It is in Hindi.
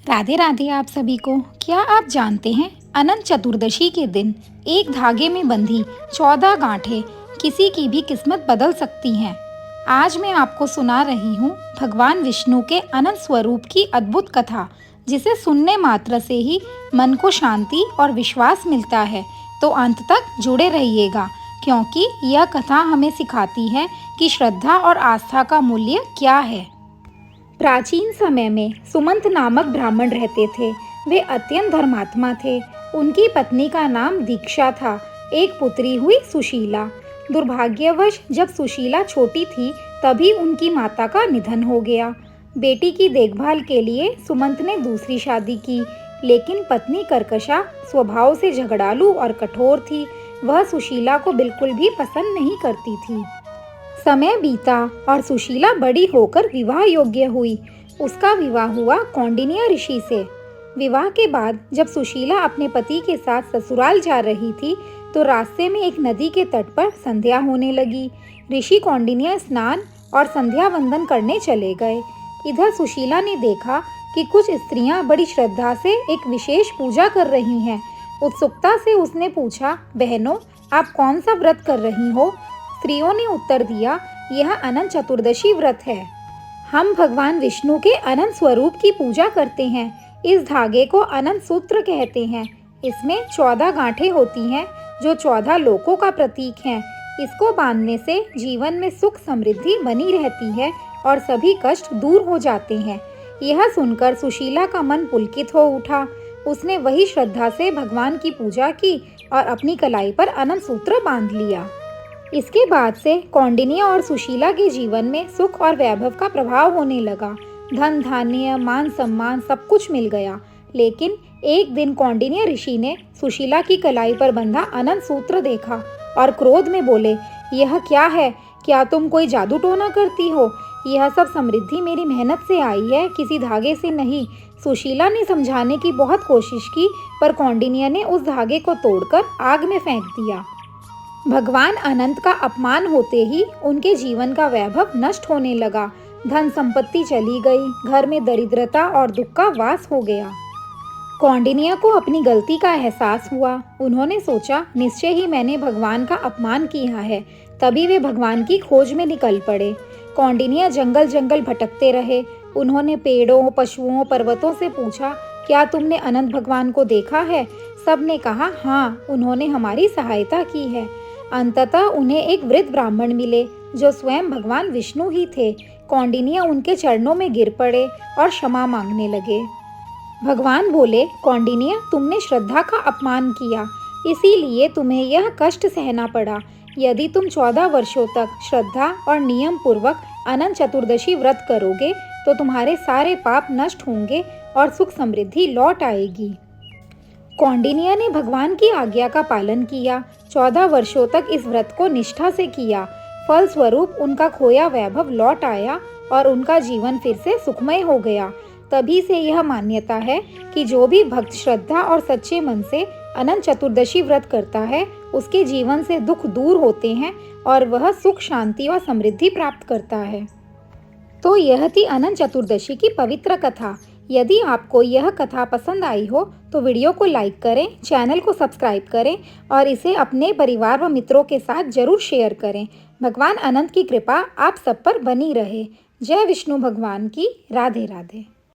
राधे राधे आप सभी को। क्या आप जानते हैं अनंत चतुर्दशी के दिन एक धागे में बंधी 14 गांठें किसी की भी किस्मत बदल सकती हैं। आज मैं आपको सुना रही हूँ भगवान विष्णु के अनंत स्वरूप की अद्भुत कथा, जिसे सुनने मात्र से ही मन को शांति और विश्वास मिलता है। तो अंत तक जुड़े रहिएगा, क्योंकि यह कथा हमें सिखाती है कि श्रद्धा और आस्था का मूल्य क्या है। प्राचीन समय में सुमंत नामक ब्राह्मण रहते थे। वे अत्यंत धर्मात्मा थे। उनकी पत्नी का नाम दीक्षा था। एक पुत्री हुई सुशीला। दुर्भाग्यवश जब सुशीला छोटी थी तभी उनकी माता का निधन हो गया। बेटी की देखभाल के लिए सुमंत ने दूसरी शादी की, लेकिन पत्नी कर्कशा, स्वभाव से झगड़ालू और कठोर थी। वह सुशीला को बिल्कुल भी पसंद नहीं करती थी। समय बीता और सुशीला बड़ी होकर विवाह योग्य हुई। उसका विवाह हुआ कौंडिन्य ऋषि से। विवाह के बाद जब सुशीला अपने पति के साथ ससुराल जा रही थी तो रास्ते में एक नदी के तट पर संध्या होने लगी। ऋषि कौंडिन्य स्नान और संध्या वंदन करने चले गए। इधर सुशीला ने देखा कि कुछ स्त्रियां बड़ी श्रद्धा से एक विशेष पूजा कर रही हैं। उत्सुकता से उसने पूछा, बहनों, आप कौन सा व्रत कर रही हो? स्त्रियों ने उत्तर दिया, यह अनंत चतुर्दशी व्रत है। हम भगवान विष्णु के अनंत स्वरूप की पूजा करते हैं। इस धागे को अनंत सूत्र कहते हैं। इसमें 14 गांठें होती हैं जो 14 लोकों का प्रतीक हैं। इसको बांधने से जीवन में सुख समृद्धि बनी रहती है और सभी कष्ट दूर हो जाते हैं। यह सुनकर सुशीला का मन पुलकित हो उठा। उसने वही श्रद्धा से भगवान की पूजा की और अपनी कलाई पर अनंत सूत्र बांध लिया। इसके बाद से कौंडिन्य और सुशीला के जीवन में सुख और वैभव का प्रभाव होने लगा। धन धान्य, मान सम्मान सब कुछ मिल गया। लेकिन एक दिन कौंडिन्य ऋषि ने सुशीला की कलाई पर बंधा अनंत सूत्र देखा और क्रोध में बोले, यह क्या है? क्या तुम कोई जादू टोना करती हो? यह सब समृद्धि मेरी मेहनत से आई है, किसी धागे से नहीं। सुशीला ने समझाने की बहुत कोशिश की, पर कौंडिन्य ने उस धागे को तोड़कर आग में फेंक दिया। भगवान अनंत का अपमान होते ही उनके जीवन का वैभव नष्ट होने लगा। धन संपत्ति चली गई। घर में दरिद्रता और दुख का वास हो गया। कौंडिन्य को अपनी गलती का एहसास हुआ। उन्होंने सोचा, निश्चय ही मैंने भगवान का अपमान किया है। तभी वे भगवान की खोज में निकल पड़े। कौंडिन्य जंगल जंगल भटकते रहे। उन्होंने पेड़ों, पशुओं, पर्वतों से पूछा, क्या तुमने अनंत भगवान को देखा है? सबने कहा, हाँ, उन्होंने हमारी सहायता की है। अंततः उन्हें एक वृद्ध ब्राह्मण मिले जो स्वयं भगवान विष्णु ही थे। कौंडिन्य उनके चरणों में गिर पड़े और क्षमा मांगने लगे। भगवान बोले, कौंडिन्य, तुमने श्रद्धा का अपमान किया, इसीलिए तुम्हें यह कष्ट सहना पड़ा। यदि तुम 14 वर्षों तक श्रद्धा और नियम पूर्वक अनंत चतुर्दशी व्रत करोगे तो तुम्हारे सारे पाप नष्ट होंगे और सुख समृद्धि लौट आएगी। कौंडिन्य ने भगवान की आज्ञा का पालन किया। 14 वर्षों तक इस व्रत को निष्ठा से किया। फल स्वरूप उनका खोया वैभव लौट आया और उनका जीवन फिर से सुखमय हो गया। तभी से यह मान्यता है कि जो भी भक्त श्रद्धा और सच्चे मन से अनंत चतुर्दशी व्रत करता है, उसके जीवन से दुख दूर होते हैं और वह सुख, शांति और समृद्धि प्राप्त करता है। तो यह थी अनंत चतुर्दशी की पवित्र कथा। यदि आपको यह कथा पसंद आई हो तो वीडियो को लाइक करें, चैनल को सब्सक्राइब करें और इसे अपने परिवार व मित्रों के साथ जरूर शेयर करें। भगवान अनंत की कृपा आप सब पर बनी रहे। जय विष्णु भगवान की। राधे राधे।